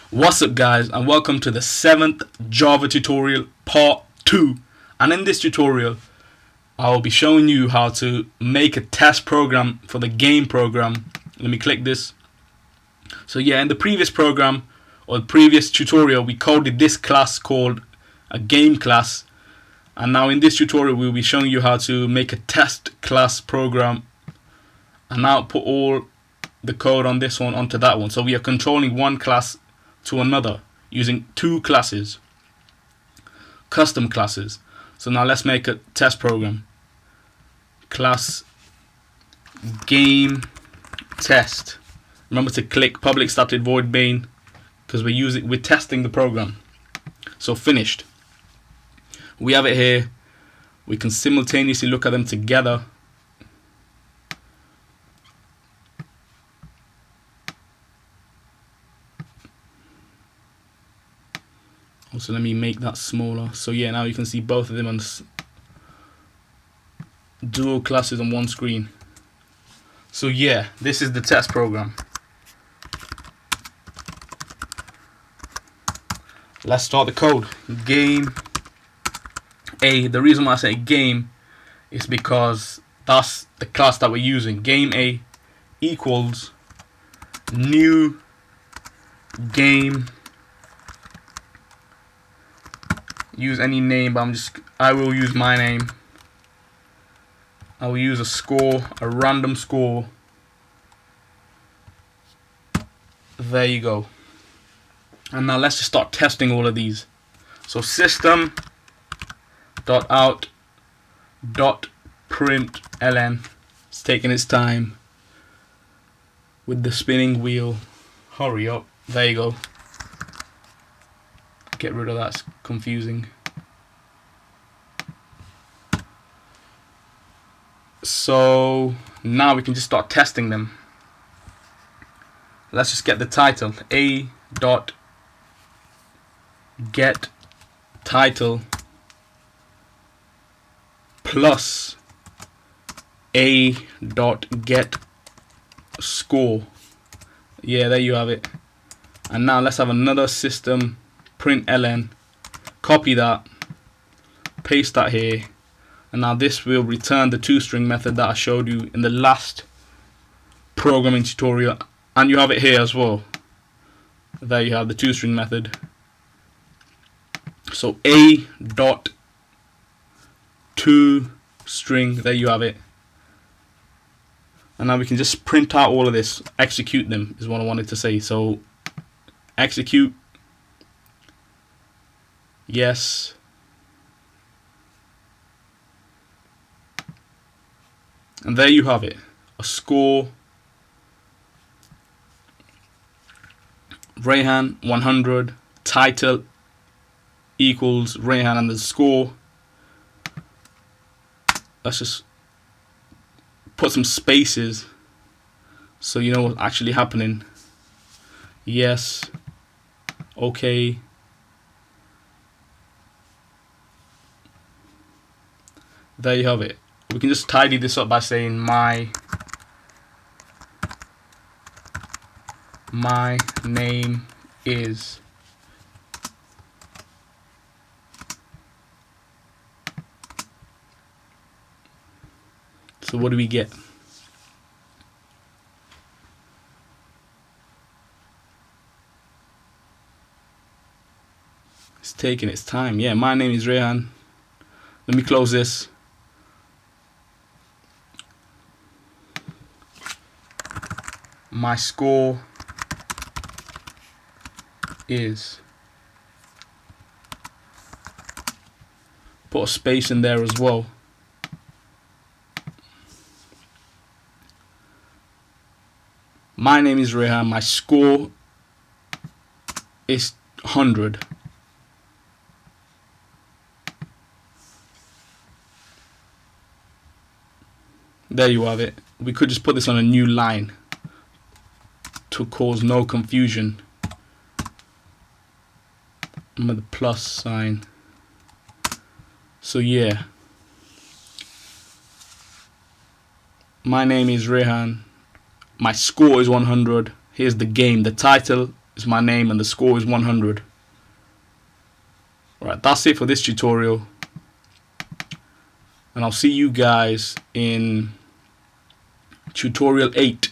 What's up guys, and welcome to the 7th Java tutorial part 2. And in this tutorial I will be showing you how to make a test program for the game program. Let me click this. So yeah, in the previous program or the previous tutorial we coded this class called a game class, and now in this tutorial we'll be showing you how to make a test class program and now put all the code on this one onto that one. So we are controlling one class to another using two classes, custom classes. So now let's make a test program. Class game test. Remember to click public static void main because we're testing the program. So finished. We have it here. We can simultaneously look at them together. Also, let me make that smaller. So yeah, now you can see both of them on dual classes on one screen. So yeah, this is the test program. Let's start the code. Game A. The reason why I say game is because that's the class that we're using. Game A equals new game. Use any name, but I will use my name. I will use a score, a random score. There you go. And now let's just start testing all of these. So system.out.println. It's taking its time with the spinning wheel. Hurry up. There you go. Get rid of that, it's confusing. So now we can just start testing them. Let's just get the title. A.get title plus A.get score. Yeah, there you have it. And now let's have another system println, copy that, paste that here, and now this will return the toString method that I showed you in the last programming tutorial, and you have it here as well. There you have the toString method. So a.toString, there you have it. And now we can just print out all of this, execute them is what I wanted to say. So execute. Yes. And there you have it. A score. Rayhan 100. Title equals Rayhan and the score. Let's just put some spaces so you know what's actually happening. Yes. Okay. There you have it. We can just tidy this up by saying my name is. So what do we get? It's taking its time. Yeah, my name is Rayhan. Let me close this. My score is. Put a space in there as well. My name is Rayhan. My score is 100. There you have it. We could just put this on a new line to cause no confusion. With the plus sign. So yeah, my name is Rayhan. My score is 100. Here's the game. The title is my name, and the score is 100. Alright, that's it for this tutorial, and I'll see you guys in tutorial 8.